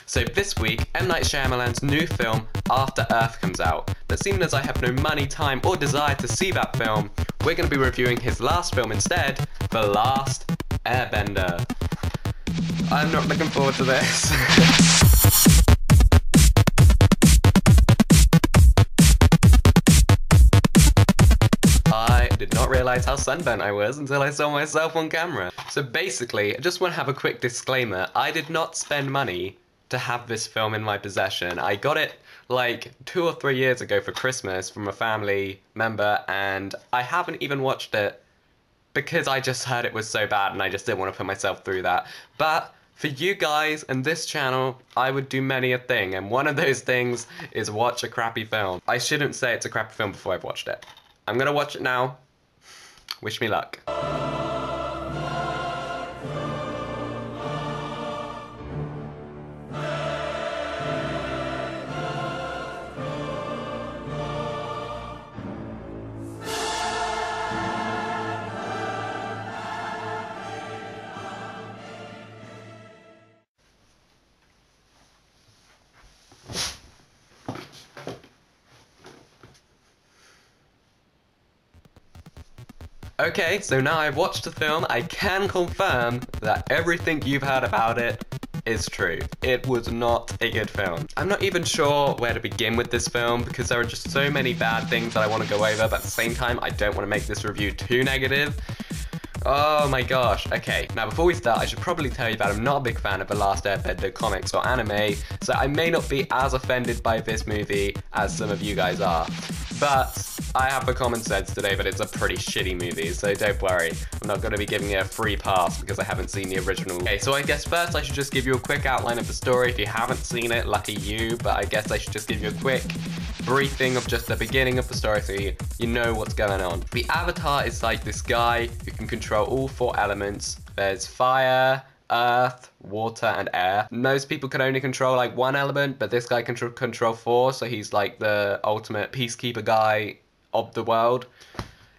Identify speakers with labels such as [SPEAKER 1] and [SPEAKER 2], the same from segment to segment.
[SPEAKER 1] So this week, M. Night Shyamalan's new film, After Earth, comes out. But seeing as I have no money, time, or desire to see that film, we're going to be reviewing his last film instead, The Last Airbender. I'm not looking forward to this. I did not realize how sunburnt I was until I saw myself on camera. So basically, I just want to have a quick disclaimer. I did not spend money to have this film in my possession. I got it like 2 or 3 years ago for Christmas from a family member, and I haven't even watched it because I just heard it was so bad and I just didn't want to put myself through that. But for you guys and this channel, I would do many a thing, and one of those things is watch a crappy film. I shouldn't say it's a crappy film before I've watched it. I'm gonna watch it now. Wish me luck. Okay, so now I've watched the film, I can confirm that everything you've heard about it is true. It was not a good film. I'm not even sure where to begin with this film because there are just so many bad things that I want to go over, but at the same time, I don't want to make this review too negative. Oh my gosh. Okay, now before we start, I should probably tell you that I'm not a big fan of the Last Airbender comics or anime, so I may not be as offended by this movie as some of you guys are. But I have the common sense today that it's a pretty shitty movie, so don't worry. I'm not going to be giving it a free pass because I haven't seen the original. Okay, so I guess first I should just give you a quick outline of the story. If you haven't seen it, lucky you, but I guess I should just give you a quick briefing of just the beginning of the story so you know what's going on. The Avatar is like this guy who can control all 4 elements. There's fire, earth, water, and air. Most people can only control like 1 element, but this guy can control 4, so he's like the ultimate peacekeeper guy of the world.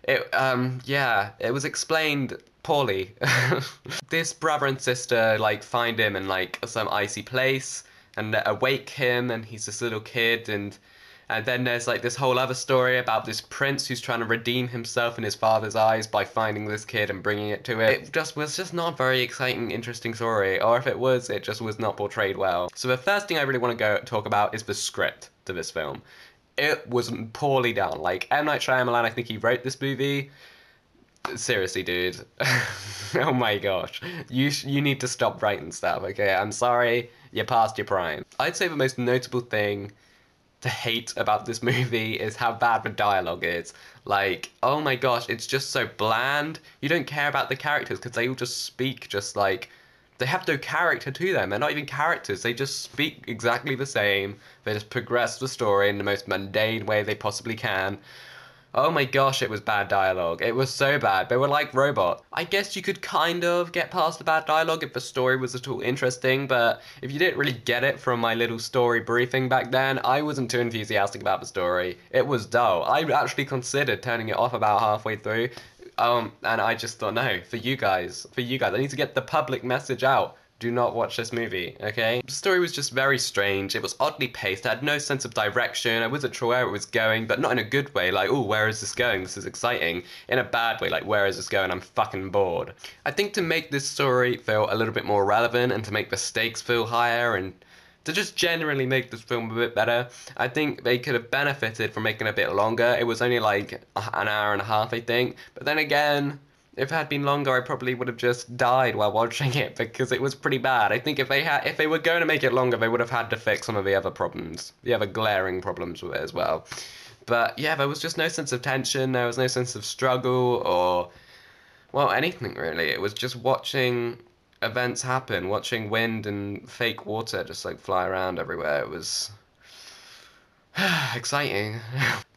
[SPEAKER 1] It was explained poorly. This brother and sister like find him in like some icy place and awake him, and he's this little kid, and then there's like this whole other story about this prince who's trying to redeem himself in his father's eyes by finding this kid and bringing it to it. It was just not a very exciting, interesting story, or if it was, it just was not portrayed well. So the first thing I really want to talk about is the script to this film. It was poorly done. Like, M. Night Shyamalan, I think he wrote this movie. Seriously, dude. Oh my gosh. You need to stop writing stuff, okay? I'm sorry, you're past your prime. I'd say the most notable thing to hate about this movie is how bad the dialogue is. Like, oh my gosh, it's just so bland. You don't care about the characters because they all just speak just like, they have no character to them. They're not even characters. They just speak exactly the same. They just progress the story in the most mundane way they possibly can. Oh my gosh, it was bad dialogue. It was so bad. They were like robots. I guess you could kind of get past the bad dialogue if the story was at all interesting, but if you didn't really get it from my little story briefing back then, I wasn't too enthusiastic about the story. It was dull. I actually considered turning it off about halfway through, and I just thought, no, for you guys, I need to get the public message out. Do not watch this movie, okay? The story was just very strange. It was oddly paced. I had no sense of direction. I wasn't sure where it was going, but not in a good way. Like, oh, where is this going? This is exciting. In a bad way, like, where is this going? I'm fucking bored. I think to make this story feel a little bit more relevant and to make the stakes feel higher and to just generally make this film a bit better, I think they could have benefited from making it a bit longer. It was only like an hour and a half, I think. But then again, if it had been longer, I probably would have just died while watching it because it was pretty bad. I think if they were going to make it longer, they would have had to fix some of the other problems, the other glaring problems with it as well. But yeah, there was just no sense of tension. There was no sense of struggle or, well, anything really. It was just watching events happen, watching wind and fake water just like fly around everywhere. It was exciting.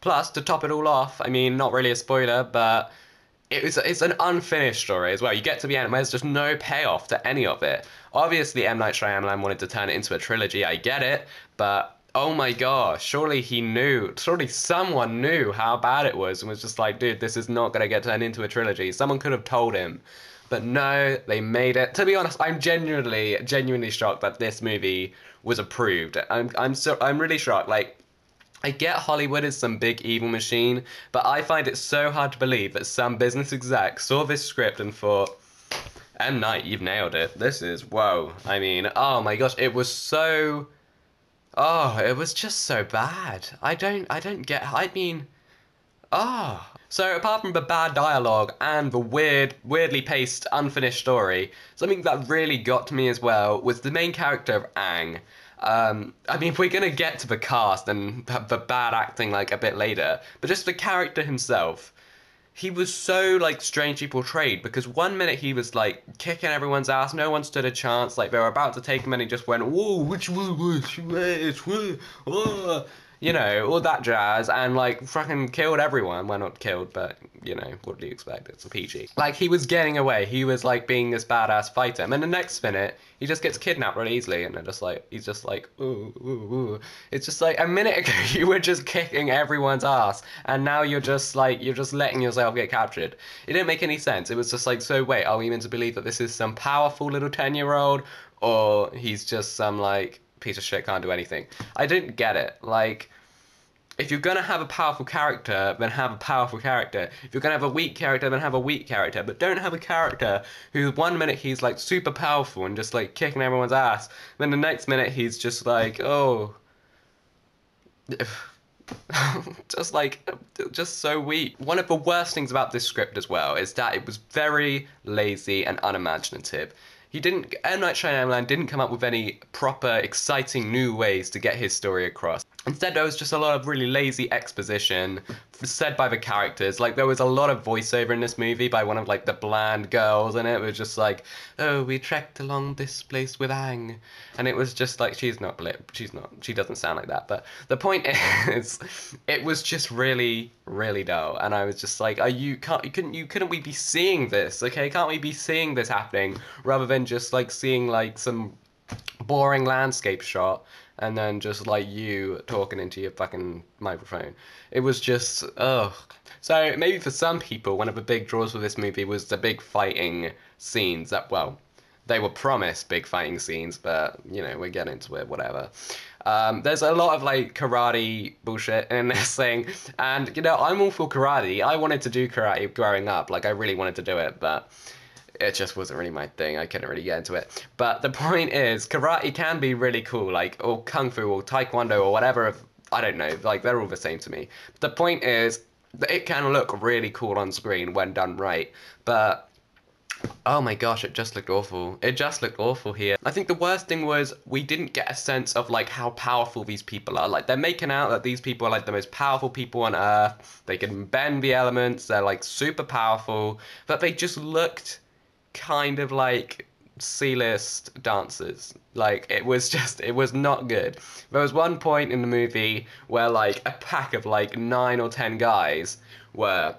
[SPEAKER 1] Plus, to top it all off, I mean, not really a spoiler, but it's an unfinished story as well. You get to the end, there's just no payoff to any of it. Obviously, M. Night Shyamalan wanted to turn it into a trilogy, I get it, but oh my gosh, surely someone knew how bad it was and was just like, dude, this is not going to get turned into a trilogy. Someone could have told him. But no, they made it. To be honest, I'm genuinely shocked that this movie was approved. I'm really shocked. Like, I get Hollywood is some big evil machine, but I find it so hard to believe that some business exec saw this script and thought, M. Night, you've nailed it. This is, whoa. I mean, oh my gosh, it was so... Oh, it was just so bad. I don't get... I mean... Oh. So apart from the bad dialogue and the weirdly paced, unfinished story, something that really got to me as well was the main character of Aang. I mean, we're gonna get to the cast and the bad acting like a bit later, but just the character himself. He was so like strangely portrayed because one minute he was like kicking everyone's ass, no one stood a chance, like they were about to take him and he just went, whoa, which one, you know, all that jazz, and like fucking killed everyone. Well, not killed, but you know, what do you expect? It's a PG. Like, he was getting away, he was like being this badass fighter, and then the next minute he just gets kidnapped really easily, and they're just like, he's just like, ooh, ooh, ooh. It's just like, a minute ago you were just kicking everyone's ass, and now you're just letting yourself get captured. It didn't make any sense. It was just like, so wait, are we meant to believe that this is some powerful little 10-year-old, or he's just some like piece of shit, can't do anything? I didn't get it. Like, if you're gonna have a powerful character, then have a powerful character. If you're gonna have a weak character, then have a weak character. But don't have a character who one minute he's like super powerful and just like kicking everyone's ass, then the next minute he's just like, oh, just so weak. One of the worst things about this script as well is that it was very lazy and unimaginative. M. Night Shyamalan didn't come up with any proper, exciting new ways to get his story across. Instead, there was just a lot of really lazy exposition said by the characters. Like, there was a lot of voiceover in this movie by one of, like, the bland girls, and it was just like, oh, we trekked along this place with Aang. And it was just like, she doesn't sound like that. But the point is, it was just really, really dull. And I was just like, couldn't we be seeing this, okay? Can't we be seeing this happening, rather than just, like, seeing, like, some boring landscape shot and then just like you talking into your fucking microphone. It was just, ugh. So maybe for some people, one of the big draws for this movie was the big fighting scenes that, well, they were promised big fighting scenes, but, you know, we're getting into it, whatever. There's a lot of, like, karate bullshit in this thing, and, you know, I'm all for karate. I wanted to do karate growing up, like, I really wanted to do it, but it just wasn't really my thing. I couldn't really get into it. But the point is, karate can be really cool, like, or kung fu or taekwondo or whatever. I don't know, like, they're all the same to me. The point is that it can look really cool on screen when done right, but oh my gosh, it just looked awful. It just looked awful here. I think the worst thing was we didn't get a sense of like how powerful these people are. Like, they're making out that these people are like the most powerful people on earth. They can bend the elements. They're like super powerful, but they just looked kind of like C-list dancers. Like, it was not good. There was one point in the movie where like a pack of like 9 or 10 guys were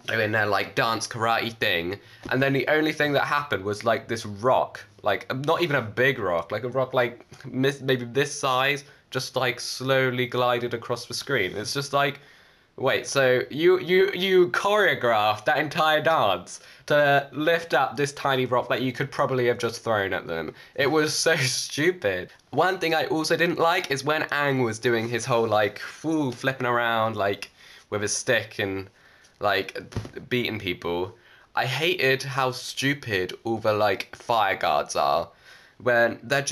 [SPEAKER 1] doing their like dance karate thing, and then the only thing that happened was like this rock, like not even a big rock, like a rock like maybe this size, just like slowly glided across the screen. It's just like, wait, so you choreographed that entire dance to lift up this tiny rock that you could probably have just thrown at them? It was so stupid. One thing I also didn't like is when Aang was doing his whole like flipping around like with his stick and like beating people. I hated how stupid all the like fire guards are. When we're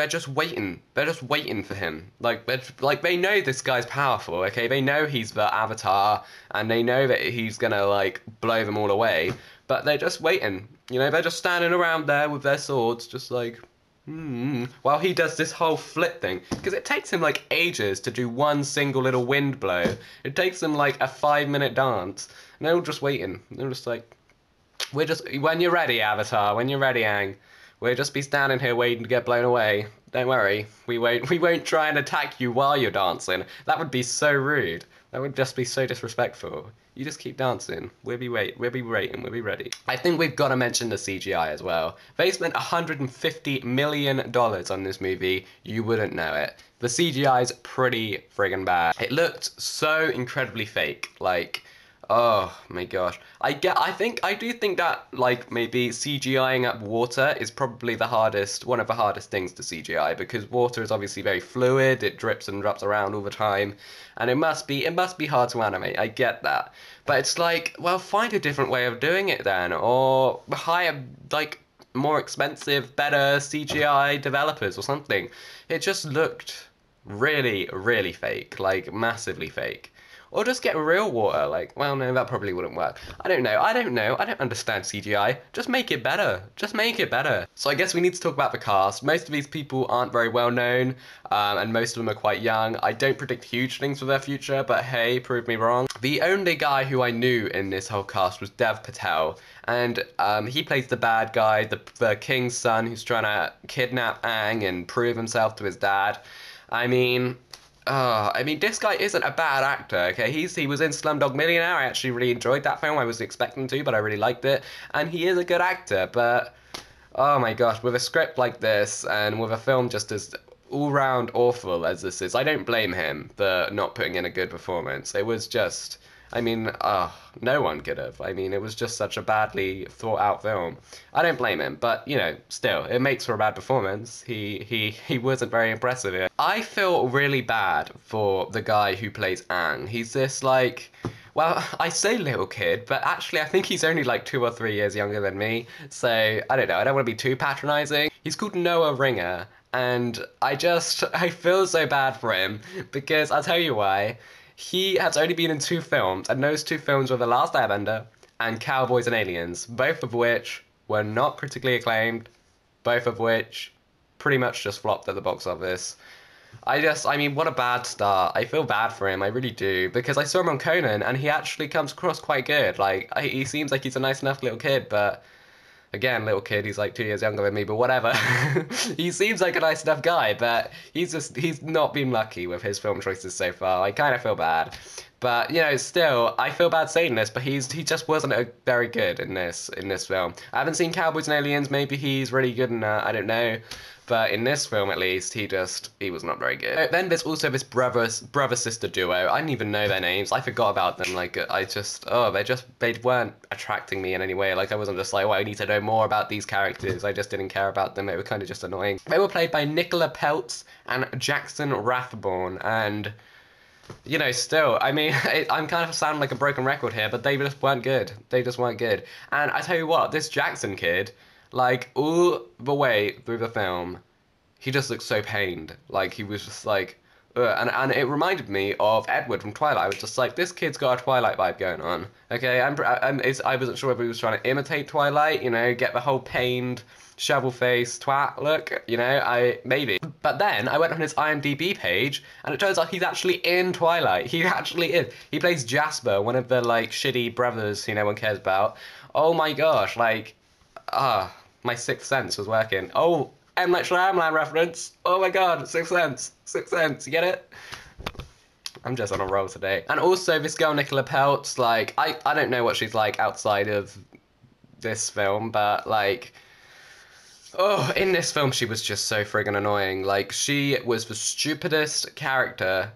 [SPEAKER 1] just waiting. They're just waiting for him. Like, they know this guy's powerful, okay? They know he's the Avatar, and they know that he's gonna, like, blow them all away. But they're just waiting. You know, they're just standing around there with their swords, just like, while he does this whole flip thing. Because it takes him, like, ages to do one single little wind blow. It takes him, like, a 5-minute dance. And they're all just waiting. They're just like, when you're ready, Avatar, when you're ready, Aang. We'll just be standing here waiting to get blown away. Don't worry, we won't try and attack you while you're dancing. That would be so rude. That would just be so disrespectful. You just keep dancing. We'll be waiting, we'll be ready. I think we've got to mention the CGI as well. They spent $150 million on this movie. You wouldn't know it. The CGI's pretty friggin' bad. It looked so incredibly fake. Like, Oh my gosh. I do think that like maybe CGIing up water is probably one of the hardest things to CGI because water is obviously very fluid, it drips and drops around all the time, and it must be hard to animate. I get that. But it's like, well, find a different way of doing it then, or hire like more expensive, better CGI developers or something. It just looked really, really fake, like massively fake. Or just get real water. Like, well, no, that probably wouldn't work. I don't know. I don't know. I don't understand CGI. Just make it better. Just make it better. So I guess we need to talk about the cast. Most of these people aren't very well known, and most of them are quite young. I don't predict huge things for their future, but hey, prove me wrong. The only guy who I knew in this whole cast was Dev Patel, and he plays the bad guy, the king's son who's trying to kidnap Aang and prove himself to his dad. I mean, this guy isn't a bad actor, okay? He was in Slumdog Millionaire. I actually really enjoyed that film. I wasn't expecting to, but I really liked it. And he is a good actor, but oh my gosh, with a script like this and with a film just as all-round awful as this is, I don't blame him for not putting in a good performance. It was just, no one could have. I mean, it was just such a badly thought-out film. I don't blame him, but, still, it makes for a bad performance. He wasn't very impressive here. I feel really bad for the guy who plays Aang. He's this, like... Well, I say little kid, but actually I think he's only like 2 or 3 years younger than me. So, I don't know, I don't want to be too patronizing. He's called Noah Ringer, and I feel so bad for him, because I'll tell you why. He has only been in 2 films, and those 2 films were The Last Airbender and Cowboys and Aliens, both of which were not critically acclaimed, both of which pretty much just flopped at the box office. What a bad start. I feel bad for him, I really do, because I saw him on Conan, and he actually comes across quite good. Like, he seems like he's a nice enough little kid, but... Again, little kid, he's like 2 years younger than me, but whatever. He seems like a nice enough guy, but he's not been lucky with his film choices so far. I kind of feel bad. But, still, I feel bad saying this, but he just wasn't very good in this film. I haven't seen Cowboys and Aliens, maybe he's really good in that, I don't know. But in this film, at least, he was not very good. Then there's also this brother-sister duo. I didn't even know their names. I forgot about them. Like, they weren't attracting me in any way. Like, I wasn't just like, I need to know more about these characters. I just didn't care about them. They were kind of just annoying. They were played by Nicola Peltz and Jackson Rathbone. And, still, I'm kind of sounding like a broken record here, but they just weren't good. They just weren't good. And I tell you what, this Jackson kid... Like, all the way through the film, he just looked so pained. Like, he was just like... And it reminded me of Edward from Twilight. I was just like, this kid's got a Twilight vibe going on. Okay, I wasn't sure if he was trying to imitate Twilight, get the whole pained, shovel-faced twat look, maybe. But then, I went on his IMDb page, and it turns out he's actually in Twilight. He actually is. He plays Jasper, one of the, like, shitty brothers who no one cares about. Oh my gosh, like... my Sixth Sense was working. Oh, M. Night Shyamalan reference. Oh my god, Sixth Sense. Sixth Sense, you get it? I'm just on a roll today. And also, this girl, Nicola Peltz, like, I don't know what she's like outside of this film, but, like... Oh, in this film, she was just so friggin' annoying. Like, she was the stupidest character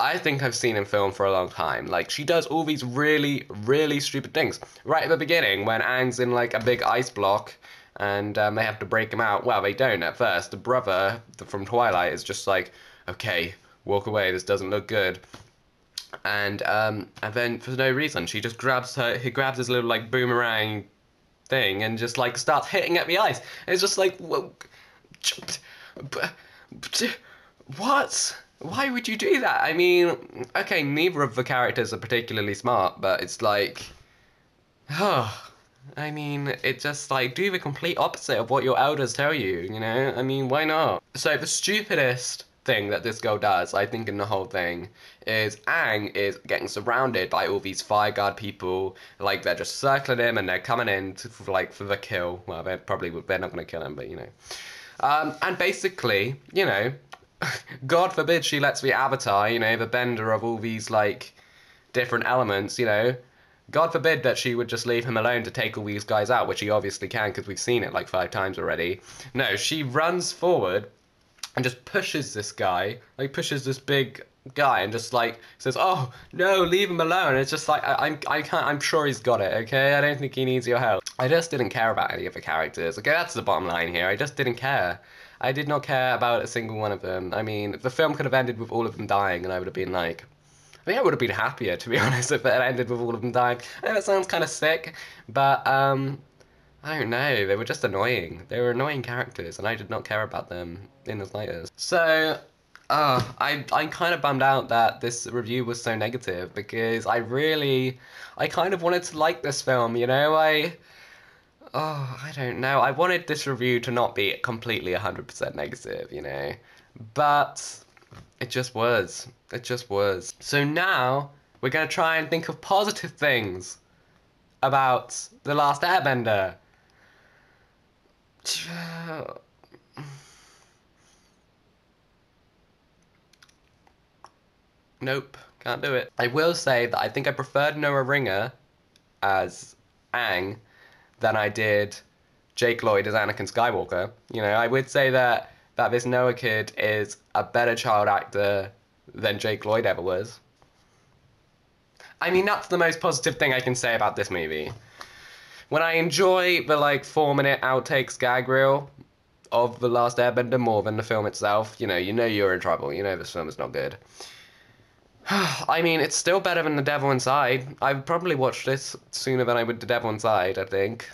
[SPEAKER 1] I think I've seen in film for a long time. Like, she does all these really, really stupid things. Right at the beginning, when Aang's in, like, a big ice block, and they have to break him out. Well, they don't at first. The brother from Twilight is just like, okay, walk away, this doesn't look good. And then, for no reason, he grabs his little, like, boomerang thing, and just, like, starts hitting at the ice. And it's just like, what? Why would you do that? I mean, okay, neither of the characters are particularly smart, but it's like... it's just like, do the complete opposite of what your elders tell you, why not? So the stupidest thing that this girl does, I think, in the whole thing, is Aang is getting surrounded by all these fire guard people, like, they're just circling him, and they're coming in for the kill. Well, they're not going to kill him, but, and basically, God forbid she lets the Avatar, the bender of all these, like, different elements, God forbid that she would just leave him alone to take all these guys out, which he obviously can, because we've seen it, like, 5 times already. No, she runs forward and just pushes this guy, like, pushes this big guy and just like says, "Oh no, leave him alone." It's just like I can't. I'm sure he's got it. Okay, I don't think he needs your help. I just didn't care about any of the characters. Okay, that's the bottom line here. I just didn't care. I did not care about a single one of them. I mean, the film could have ended with all of them dying, and I would have been like, I think I would have been happier, to be honest, if it had ended with all of them dying. I know that sounds kind of sick, but I don't know. They were just annoying. They were annoying characters, and I did not care about them in the slightest. So. I'm kind of bummed out that this review was so negative because I kind of wanted to like this film, you know? I don't know. I wanted this review to not be completely 100% negative, you know? But it just was. It just was. So now we're going to try and think of positive things about The Last Airbender. Nope, can't do it. I will say that I think I preferred Noah Ringer as Aang than I did Jake Lloyd as Anakin Skywalker. You know, I would say that this Noah kid is a better child actor than Jake Lloyd ever was. I mean, that's the most positive thing I can say about this movie. When I enjoy the, like, 4-minute outtakes gag reel of The Last Airbender more than the film itself, you know you're in trouble. You know this film is not good. I mean, it's still better than The Devil Inside. I would probably watch this sooner than I would The Devil Inside, I think.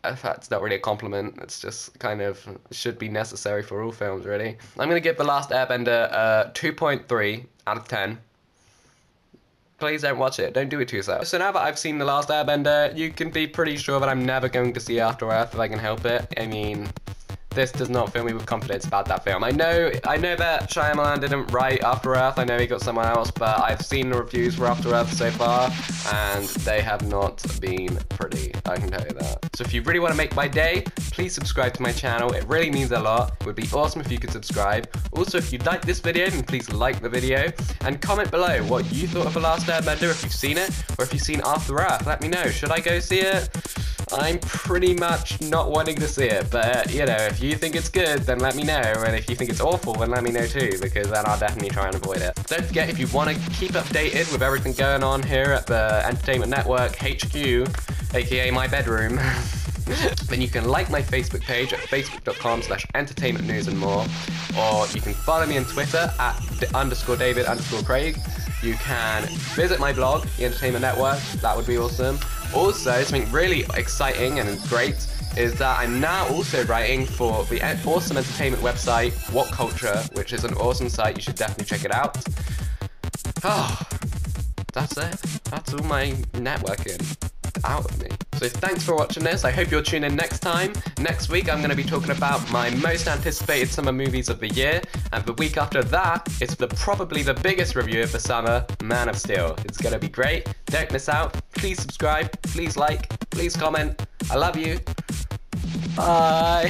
[SPEAKER 1] That's not really a compliment. It's just kind of should be necessary for all films, really. I'm going to give The Last Airbender a 2.3 out of 10. Please don't watch it. Don't do it to yourself. So now that I've seen The Last Airbender, you can be pretty sure that I'm never going to see After Earth if I can help it. I mean, this does not fill me with confidence about that film. I know that Shyamalan didn't write After Earth. I know he got someone else, but I've seen the reviews for After Earth so far, and they have not been pretty. I can tell you that. So if you really want to make my day, please subscribe to my channel. It really means a lot. It would be awesome if you could subscribe. Also, if you like this video, then please like the video and comment below what you thought of The Last Airbender, if you've seen it, or if you've seen After Earth. Let me know. Should I go see it? I'm pretty much not wanting to see it, but you know, if you think it's good, then let me know, and if you think it's awful, then let me know too, because then I'll definitely try and avoid it. Don't forget, if you want to keep updated with everything going on here at the Entertainment Network HQ, aka my bedroom, then you can like my Facebook page at facebook.com/entertainmentnewsandmore, or you can follow me on Twitter at _David_Craig. You can visit my blog, The Entertainment Network. That would be awesome. Also, something really exciting and great is that I'm now also writing for the awesome entertainment website, What Culture, which is an awesome site. You should definitely check it out. Oh, that's it. That's all my networking out of me. So thanks for watching this. I hope you'll tune in next time. Next week, I'm going to be talking about my most anticipated summer movies of the year. And the week after that, it's probably the biggest review of the summer, Man of Steel. It's going to be great. Don't miss out. Please subscribe. Please like. Please comment. I love you. Bye.